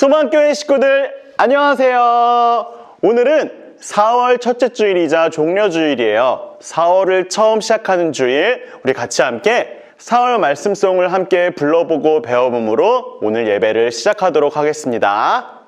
소망교회 식구들 안녕하세요. 오늘은 4월 첫째 주일이자 종려주일이에요. 4월을 처음 시작하는 주일, 우리 같이 함께 4월 말씀송을 함께 불러보고 배워봄으로 오늘 예배를 시작하도록 하겠습니다.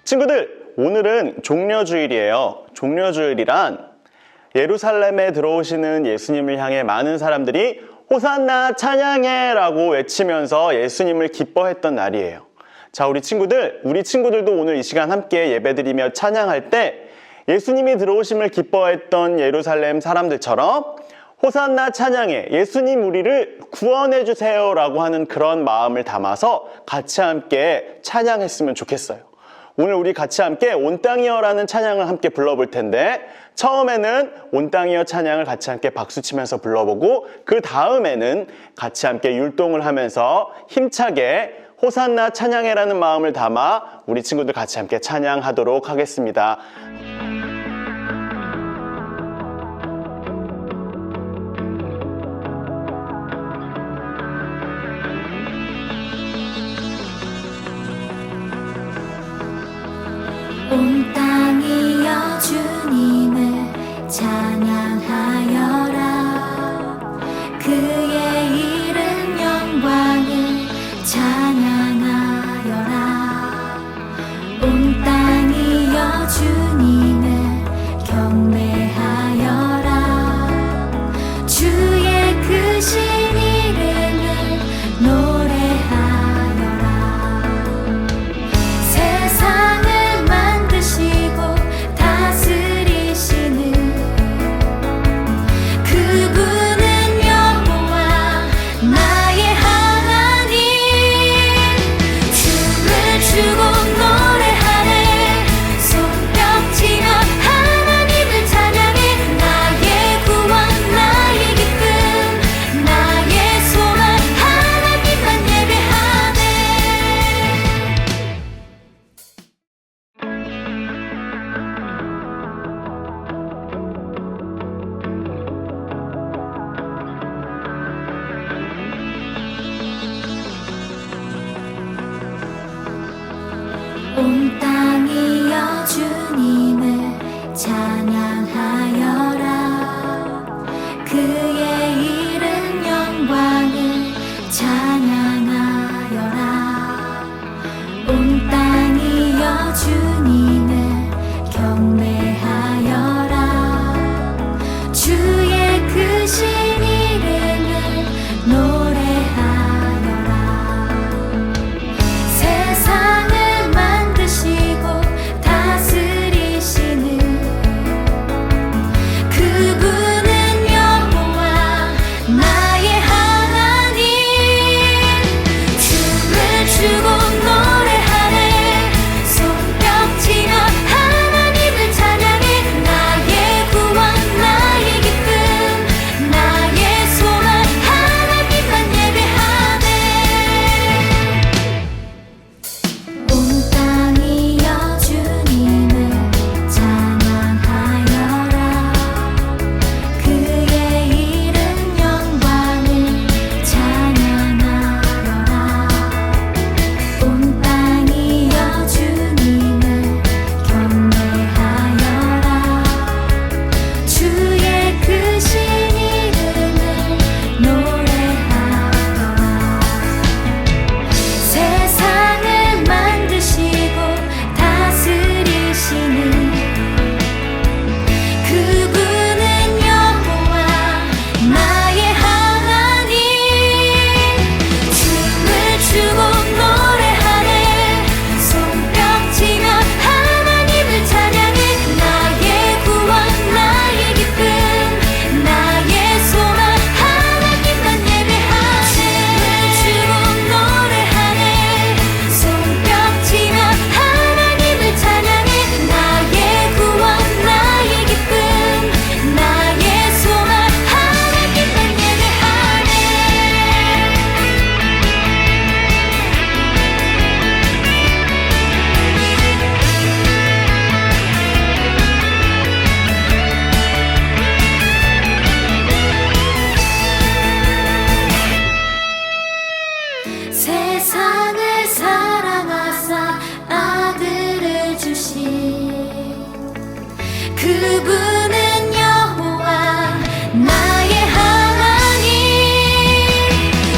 친구들, 오늘은 종려주일이에요. 종려주일이란 예루살렘에 들어오시는 예수님을 향해 많은 사람들이 호산나 찬양해 라고 외치면서 예수님을 기뻐했던 날이에요. 자, 우리 친구들도 오늘 이 시간 함께 예배드리며 찬양할 때 예수님이 들어오심을 기뻐했던 예루살렘 사람들처럼 호산나 찬양해, 예수님 우리를 구원해 주세요 라고 하는 그런 마음을 담아서 같이 함께 찬양했으면 좋겠어요. 오늘 우리 같이 함께 온 땅이여라는 찬양을 함께 불러볼 텐데, 처음에는 온 땅이여 찬양을 같이 함께 박수치면서 불러보고, 그 다음에는 같이 함께 율동을 하면서 힘차게 호산나 찬양해라는 마음을 담아 우리 친구들 같이 함께 찬양하도록 하겠습니다. 온 땅이여 주님을 찬양하여라. 그의 이름 영광을 찬양하여라. 온 땅이여 주님을 경배하여라. 주의 크신 이름을 노래하여라. 세상을 다스리시는 그분은 여호와 주신 그분은 여호와 나의 하나님.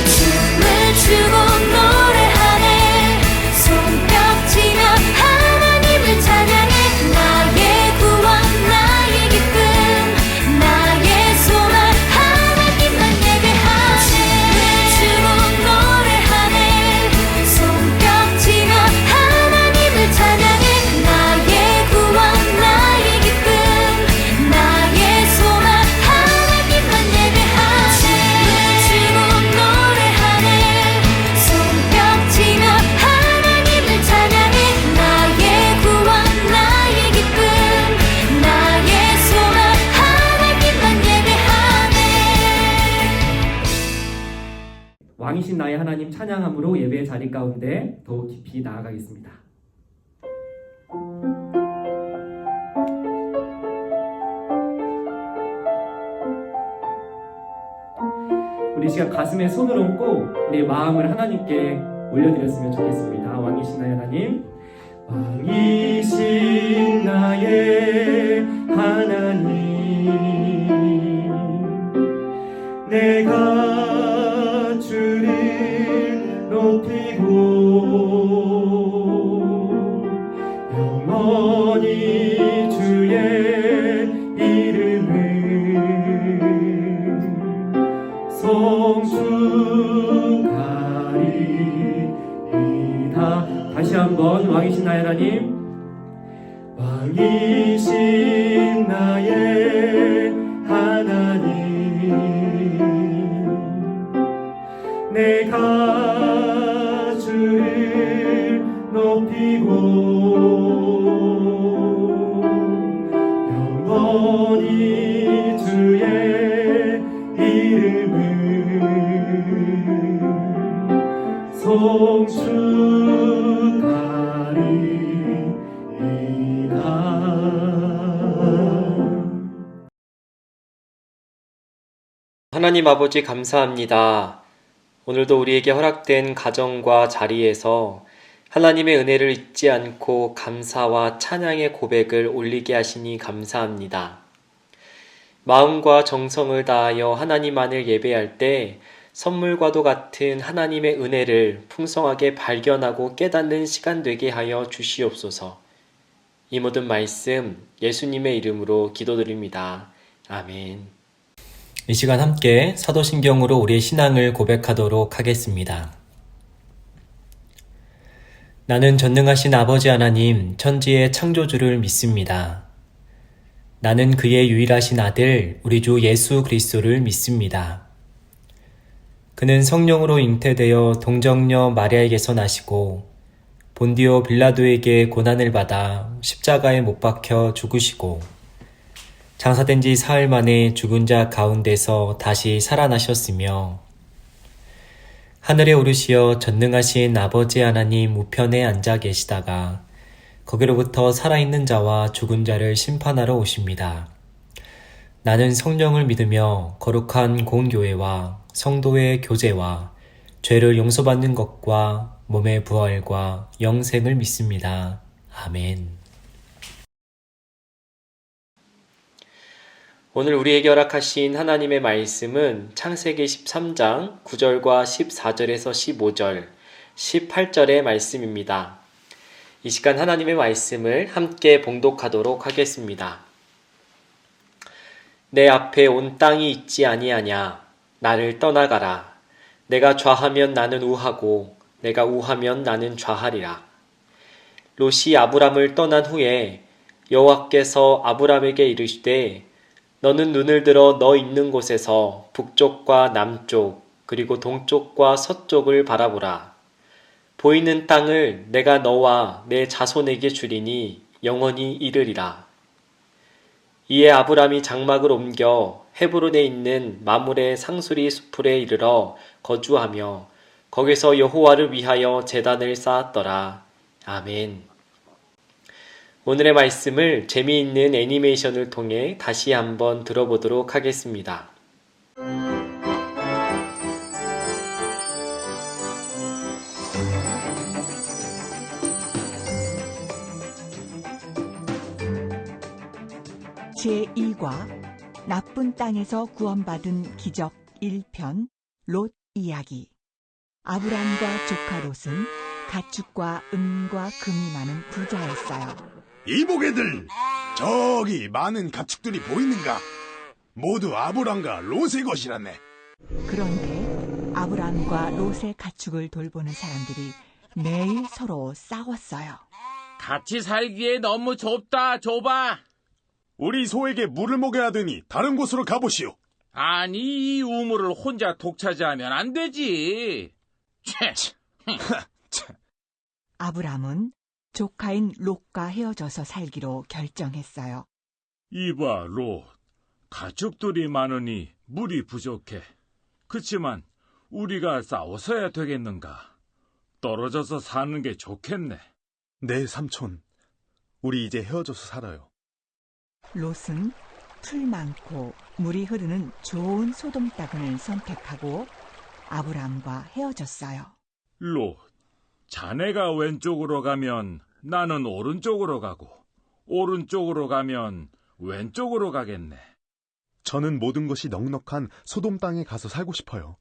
춤을 추고 노래하네. 손뼉치며 하나님을 찬양해. 나의 구원 나의 기쁨 나의 소망 하나님만 예배하네. 춤을 추고 노래하네. 손뼉치며 하나님을 찬양해. 나의 구원 나의 기쁨 나의 소망 하나님만 예배하네. 춤을 추고 노래하네. 손뼉치며 하나님을 찬양해. 나의 구원 나의 기쁨 나의 소망 하나님만 예배하네. 왕이신 나의 하나님 찬양함으로 예배의 자리 가운데 더욱 깊이 나아가겠습니다. 우리 시간 가슴에 손을 얹고 우리의 마음을 하나님께 올려드렸으면 좋겠습니다. 왕이신 나의 하나님, 왕이신 나의 하나님, 내가 주를 높이고 영원히 주의 이름을 성축하리이다. 다시 한번 왕이신 나의 하나님, 왕이신 나의 하나님, 내가 주를 높이고 영원히 주의 이름을 성축하리이다. 하나님 아버지 감사합니다. 오늘도 우리에게 허락된 가정과 자리에서 하나님의 은혜를 잊지 않고 감사와 찬양의 고백을 올리게 하시니 감사합니다. 마음과 정성을 다하여 하나님만을 예배할 때 선물과도 같은 하나님의 은혜를 풍성하게 발견하고 깨닫는 시간 되게 하여 주시옵소서. 이 모든 말씀 예수님의 이름으로 기도드립니다. 아멘. 이 시간 함께 사도신경으로 우리의 신앙을 고백하도록 하겠습니다. 나는 전능하신 아버지 하나님, 천지의 창조주를 믿습니다. 나는 그의 유일하신 아들, 우리 주 예수 그리스도를 믿습니다. 그는 성령으로 잉태되어 동정녀 마리아에게서 나시고 본디오 빌라도에게 고난을 받아 십자가에 못 박혀 죽으시고 장사된 지 사흘 만에 죽은 자 가운데서 다시 살아나셨으며 하늘에 오르시어 전능하신 아버지 하나님 우편에 앉아 계시다가 거기로부터 살아있는 자와 죽은 자를 심판하러 오십니다. 나는 성령을 믿으며 거룩한 공교회와 성도의 교제와 죄를 용서받는 것과 몸의 부활과 영생을 믿습니다. 아멘. 오늘 우리에게 허락하신 하나님의 말씀은 창세기 13장 9절과 14절에서 15절, 18절의 말씀입니다. 이 시간 하나님의 말씀을 함께 봉독하도록 하겠습니다. 내 앞에 온 땅이 있지 아니하냐? 나를 떠나가라. 내가 좌하면 나는 우하고 내가 우하면 나는 좌하리라. 롯이 아브람을 떠난 후에 여호와께서 아브람에게 이르시되 너는 눈을 들어 너 있는 곳에서 북쪽과 남쪽 그리고 동쪽과 서쪽을 바라보라. 보이는 땅을 내가 너와 내 자손에게 주리니 영원히 이르리라. 이에 아브람이 장막을 옮겨 헤브론에 있는 마므레 상수리 수풀에 이르러 거주하며 거기서 여호와를 위하여 제단을 쌓았더라. 아멘. 오늘의 말씀을 재미있는 애니메이션을 통해 다시 한번 들어보도록 하겠습니다. 제2과 나쁜 땅에서 구원받은 기적 1편 롯 이야기. 아브람과 조카 롯은 가축과 은과 금이 많은 부자였어요. 이보게들, 저기 많은 가축들이 보이는가? 모두 아브람과 롯의 것이라네. 그런데 아브람과 롯의 가축을 돌보는 사람들이 매일 서로 싸웠어요. 같이 살기에 너무 좁아. 우리 소에게 물을 먹여야 되니 다른 곳으로 가보시오. 아니, 이 우물을 혼자 독차지하면 안 되지. 채. 아브람은 조카인 롯과 헤어져서 살기로 결정했어요. 이봐, 롯. 가축들이 많으니 물이 부족해. 그치만 우리가 싸워서야 되겠는가? 떨어져서 사는 게 좋겠네. 네, 삼촌. 우리 이제 헤어져서 살아요. 롯은 풀 많고 물이 흐르는 좋은 소돔 땅을 선택하고 아브람과 헤어졌어요. 롯, 자네가 왼쪽으로 가면 나는 오른쪽으로 가고, 오른쪽으로 가면 왼쪽으로 가겠네. 저는 모든 것이 넉넉한 소돔 땅에 가서 살고 싶어요.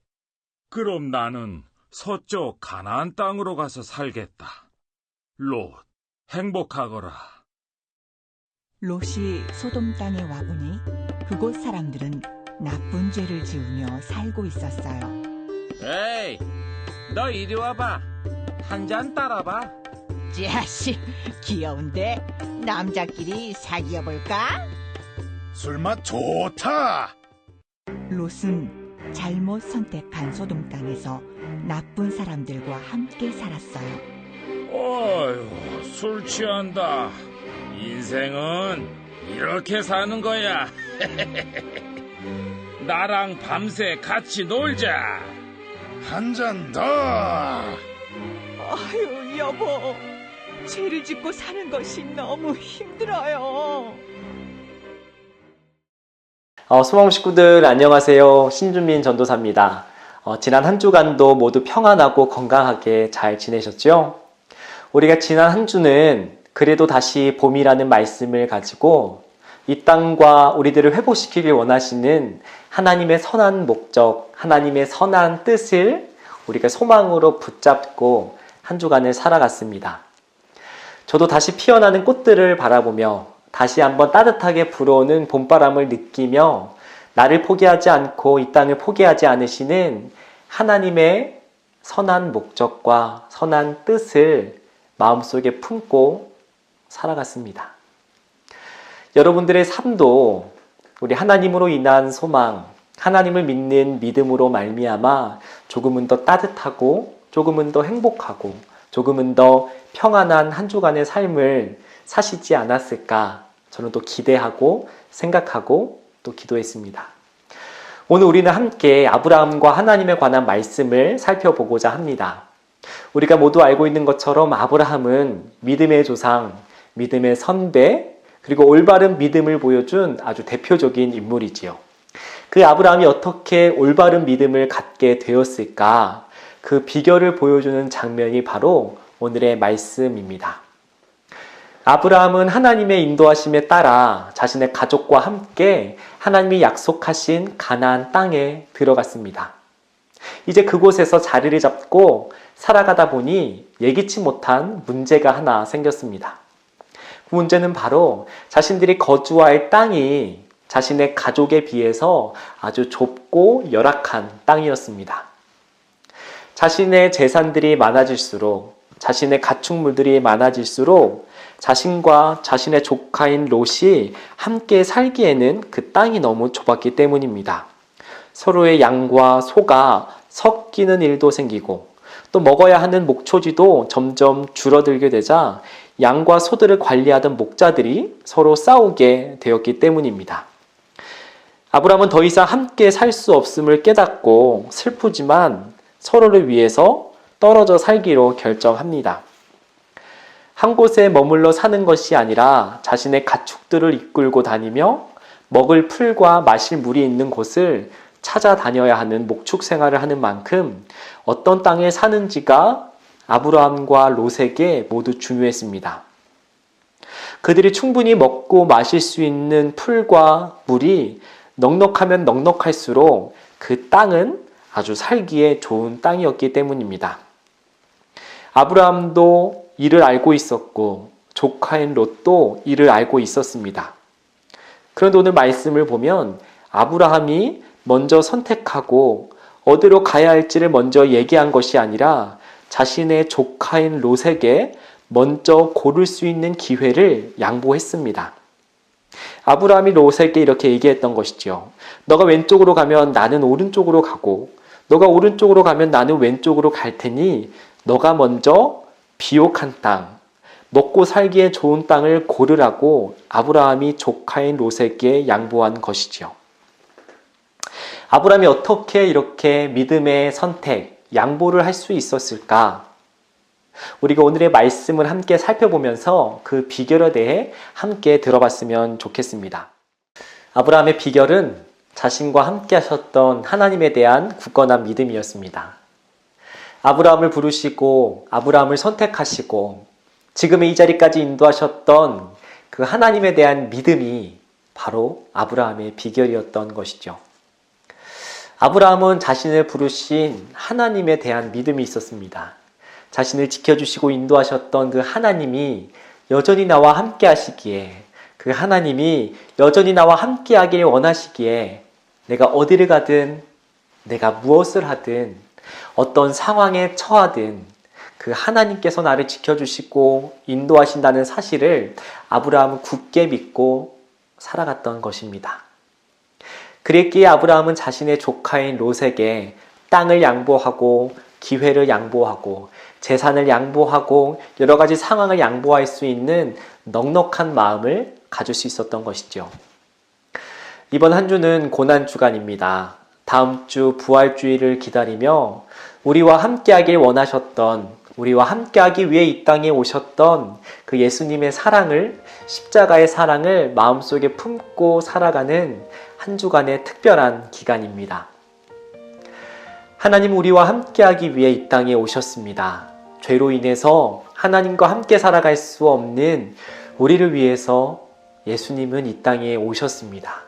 그럼 나는 서쪽 가나안 땅으로 가서 살겠다. 롯, 행복하거라. 롯이 소돔 땅에 와보니 그곳 사람들은 나쁜 죄를 지으며 살고 있었어요. 에이, 너 이리 와봐. 한 잔 따라봐. 자식, 귀여운데 남자끼리 사귀어볼까? 술맛 좋다! 롯은 잘못 선택한 소돔 땅에서 나쁜 사람들과 함께 살았어요. 어휴, 술 취한다. 인생은 이렇게 사는 거야. 나랑 밤새 같이 놀자. 한 잔 더! 아유, 여보, 죄를 짓고 사는 것이 너무 힘들어요. 소망 식구들 안녕하세요. 신준민 전도사입니다. 지난 한 주간도 모두 평안하고 건강하게 잘 지내셨죠? 우리가 지난 한 주는 그래도 다시 봄이라는 말씀을 가지고 이 땅과 우리들을 회복시키길 원하시는 하나님의 선한 목적, 하나님의 선한 뜻을 우리가 소망으로 붙잡고 한 주간을 살아갔습니다. 저도 다시 피어나는 꽃들을 바라보며 다시 한번 따뜻하게 불어오는 봄바람을 느끼며 나를 포기하지 않고 이 땅을 포기하지 않으시는 하나님의 선한 목적과 선한 뜻을 마음속에 품고 살아갔습니다. 여러분들의 삶도 우리 하나님으로 인한 소망, 하나님을 믿는 믿음으로 말미암아 조금은 더 따뜻하고 조금은 더 행복하고 조금은 더 평안한 한 주간의 삶을 사시지 않았을까 저는 또 기대하고 생각하고 또 기도했습니다. 오늘 우리는 함께 아브라함과 하나님에 관한 말씀을 살펴보고자 합니다. 우리가 모두 알고 있는 것처럼 아브라함은 믿음의 조상, 믿음의 선배, 그리고 올바른 믿음을 보여준 아주 대표적인 인물이지요. 그 아브라함이 어떻게 올바른 믿음을 갖게 되었을까? 그 비결을 보여주는 장면이 바로 오늘의 말씀입니다. 아브라함은 하나님의 인도하심에 따라 자신의 가족과 함께 하나님이 약속하신 가나안 땅에 들어갔습니다. 이제 그곳에서 자리를 잡고 살아가다 보니 예기치 못한 문제가 하나 생겼습니다. 그 문제는 바로 자신들이 거주할 땅이 자신의 가족에 비해서 아주 좁고 열악한 땅이었습니다. 자신의 재산들이 많아질수록, 자신의 가축물들이 많아질수록 자신과 자신의 조카인 롯이 함께 살기에는 그 땅이 너무 좁았기 때문입니다. 서로의 양과 소가 섞이는 일도 생기고 또 먹어야 하는 목초지도 점점 줄어들게 되자 양과 소들을 관리하던 목자들이 서로 싸우게 되었기 때문입니다. 아브라함은 더 이상 함께 살 수 없음을 깨닫고 슬프지만 서로를 위해서 떨어져 살기로 결정합니다. 한 곳에 머물러 사는 것이 아니라 자신의 가축들을 이끌고 다니며 먹을 풀과 마실 물이 있는 곳을 찾아다녀야 하는 목축 생활을 하는 만큼 어떤 땅에 사는지가 아브라함과 롯에게 모두 중요했습니다. 그들이 충분히 먹고 마실 수 있는 풀과 물이 넉넉하면 넉넉할수록 그 땅은 아주 살기에 좋은 땅이었기 때문입니다. 아브라함도 이를 알고 있었고 조카인 롯도 이를 알고 있었습니다. 그런데 오늘 말씀을 보면 아브라함이 먼저 선택하고 어디로 가야 할지를 먼저 얘기한 것이 아니라 자신의 조카인 롯에게 먼저 고를 수 있는 기회를 양보했습니다. 아브라함이 롯에게 이렇게 얘기했던 것이죠. 너가 왼쪽으로 가면 나는 오른쪽으로 가고 너가 오른쪽으로 가면 나는 왼쪽으로 갈 테니 너가 먼저 비옥한 땅, 먹고 살기에 좋은 땅을 고르라고 아브라함이 조카인 롯에게 양보한 것이죠. 아브라함이 어떻게 이렇게 믿음의 선택, 양보를 할 수 있었을까? 우리가 오늘의 말씀을 함께 살펴보면서 그 비결에 대해 함께 들어봤으면 좋겠습니다. 아브라함의 비결은 자신과 함께 하셨던 하나님에 대한 굳건한 믿음이었습니다. 아브라함을 부르시고 아브라함을 선택하시고 지금의 이 자리까지 인도하셨던 그 하나님에 대한 믿음이 바로 아브라함의 비결이었던 것이죠. 아브라함은 자신을 부르신 하나님에 대한 믿음이 있었습니다. 자신을 지켜주시고 인도하셨던 그 하나님이 여전히 나와 함께 하시기에, 그 하나님이 여전히 나와 함께 하길 원하시기에 내가 어디를 가든, 내가 무엇을 하든, 어떤 상황에 처하든 그 하나님께서 나를 지켜주시고 인도하신다는 사실을 아브라함은 굳게 믿고 살아갔던 것입니다. 그랬기에 아브라함은 자신의 조카인 롯에게 땅을 양보하고 기회를 양보하고 재산을 양보하고 여러 가지 상황을 양보할 수 있는 넉넉한 마음을 가질 수 있었던 것이죠. 이번 한 주는 고난주간입니다. 다음 주 부활주의를 기다리며 우리와 함께하길 원하셨던, 우리와 함께하기 위해 이 땅에 오셨던 그 예수님의 사랑을, 십자가의 사랑을 마음속에 품고 살아가는 한 주간의 특별한 기간입니다. 하나님 우리와 함께하기 위해 이 땅에 오셨습니다. 죄로 인해서 하나님과 함께 살아갈 수 없는 우리를 위해서 예수님은 이 땅에 오셨습니다.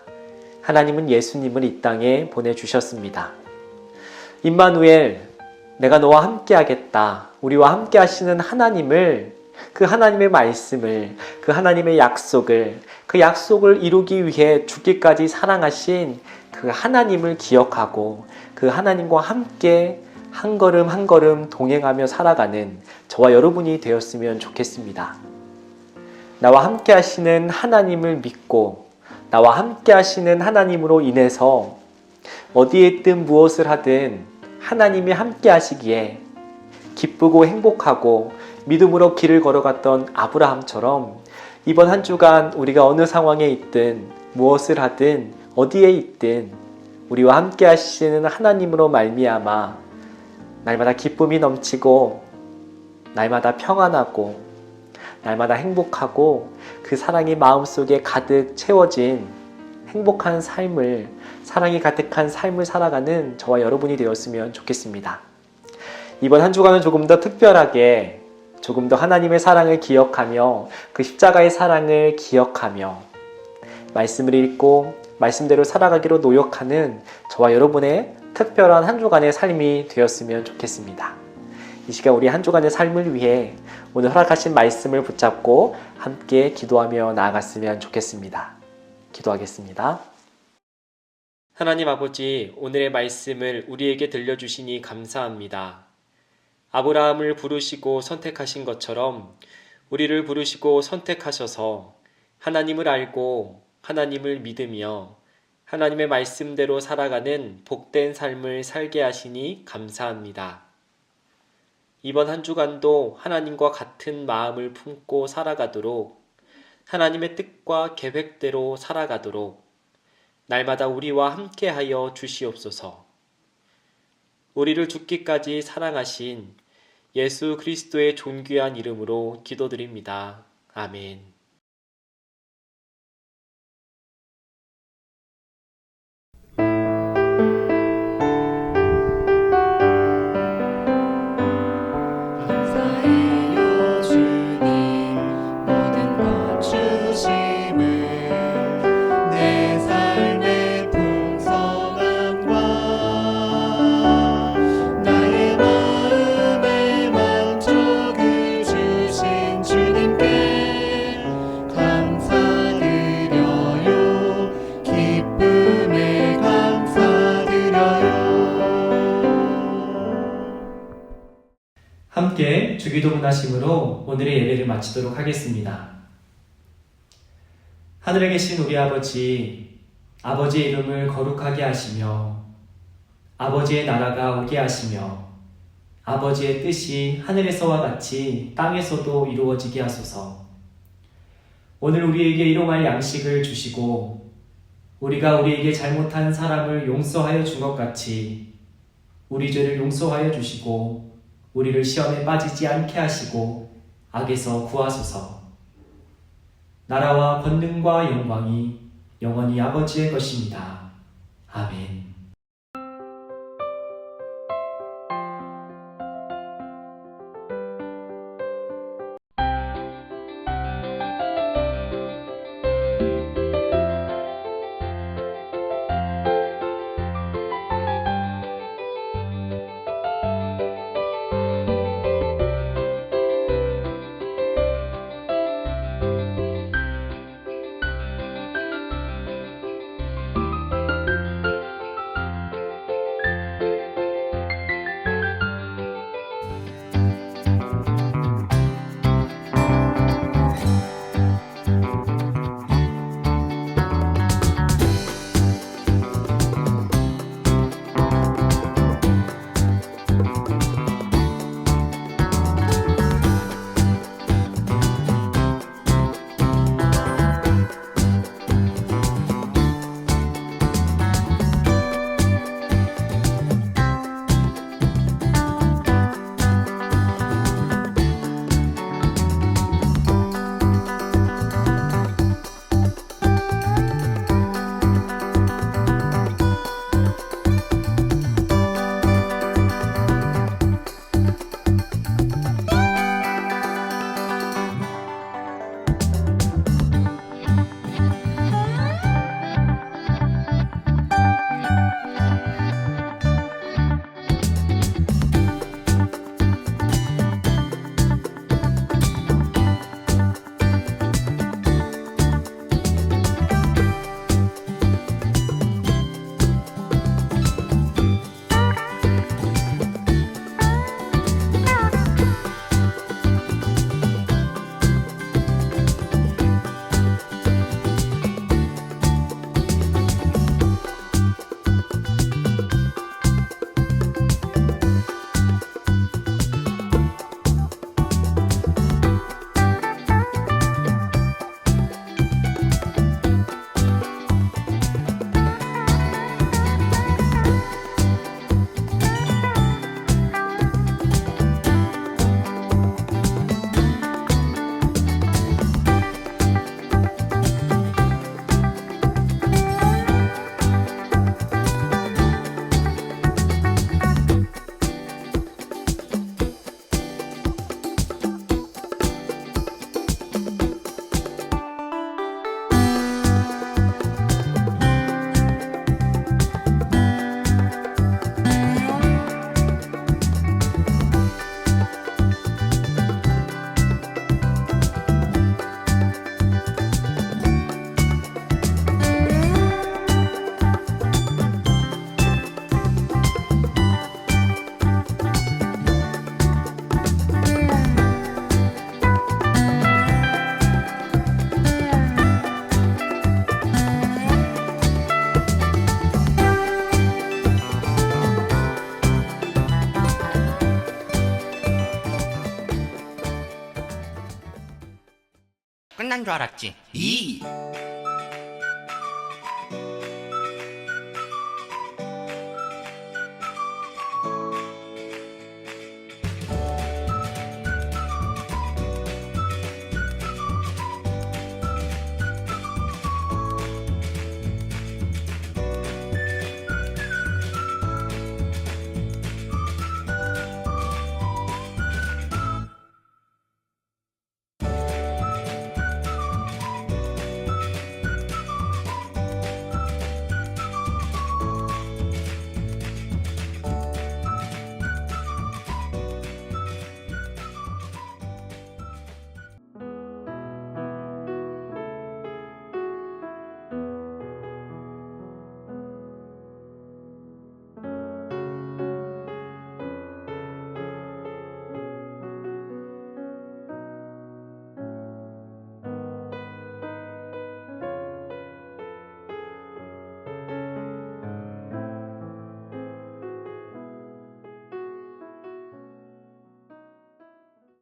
하나님은 예수님을 이 땅에 보내주셨습니다. 임마누엘, 내가 너와 함께 하겠다. 우리와 함께 하시는 하나님을, 그 하나님의 말씀을, 그 하나님의 약속을, 그 약속을 이루기 위해 죽기까지 사랑하신 그 하나님을 기억하고 그 하나님과 함께 한 걸음 한 걸음 동행하며 살아가는 저와 여러분이 되었으면 좋겠습니다. 나와 함께 하시는 하나님을 믿고 나와 함께 하시는 하나님으로 인해서 어디에 있든 무엇을 하든 하나님이 함께 하시기에 기쁘고 행복하고 믿음으로 길을 걸어갔던 아브라함처럼 이번 한 주간 우리가 어느 상황에 있든 무엇을 하든 어디에 있든 우리와 함께 하시는 하나님으로 말미암아 날마다 기쁨이 넘치고 날마다 평안하고 날마다 행복하고 그 사랑이 마음속에 가득 채워진 행복한 삶을, 사랑이 가득한 삶을 살아가는 저와 여러분이 되었으면 좋겠습니다. 이번 한 주간은 조금 더 특별하게, 조금 더 하나님의 사랑을 기억하며 그 십자가의 사랑을 기억하며 말씀을 읽고 말씀대로 살아가기로 노력하는 저와 여러분의 특별한 한 주간의 삶이 되었으면 좋겠습니다. 이 시간 우리 한 주간의 삶을 위해 오늘 허락하신 말씀을 붙잡고 함께 기도하며 나아갔으면 좋겠습니다. 기도하겠습니다. 하나님 아버지, 오늘의 말씀을 우리에게 들려주시니 감사합니다. 아브라함을 부르시고 선택하신 것처럼 우리를 부르시고 선택하셔서 하나님을 알고 하나님을 믿으며 하나님의 말씀대로 살아가는 복된 삶을 살게 하시니 감사합니다. 이번 한 주간도 하나님과 같은 마음을 품고 살아가도록, 하나님의 뜻과 계획대로 살아가도록 날마다 우리와 함께하여 주시옵소서. 우리를 죽기까지 사랑하신 예수 그리스도의 존귀한 이름으로 기도드립니다. 아멘. 감사해요 주님 모든 것 주님 주기도 문하심으로 오늘의 예배를 마치도록 하겠습니다. 하늘에 계신 우리 아버지, 아버지의 이름을 거룩하게 하시며 아버지의 나라가 오게 하시며 아버지의 뜻이 하늘에서와 같이 땅에서도 이루어지게 하소서. 오늘 우리에게 일용할 양식을 주시고 우리가 우리에게 잘못한 사람을 용서하여 준 것 같이 우리 죄를 용서하여 주시고 우리를 시험에 빠지지 않게 하시고 악에서 구하소서. 나라와 권능과 영광이 영원히 아버지의 것입니다. 아멘. 끝난 줄 알았지.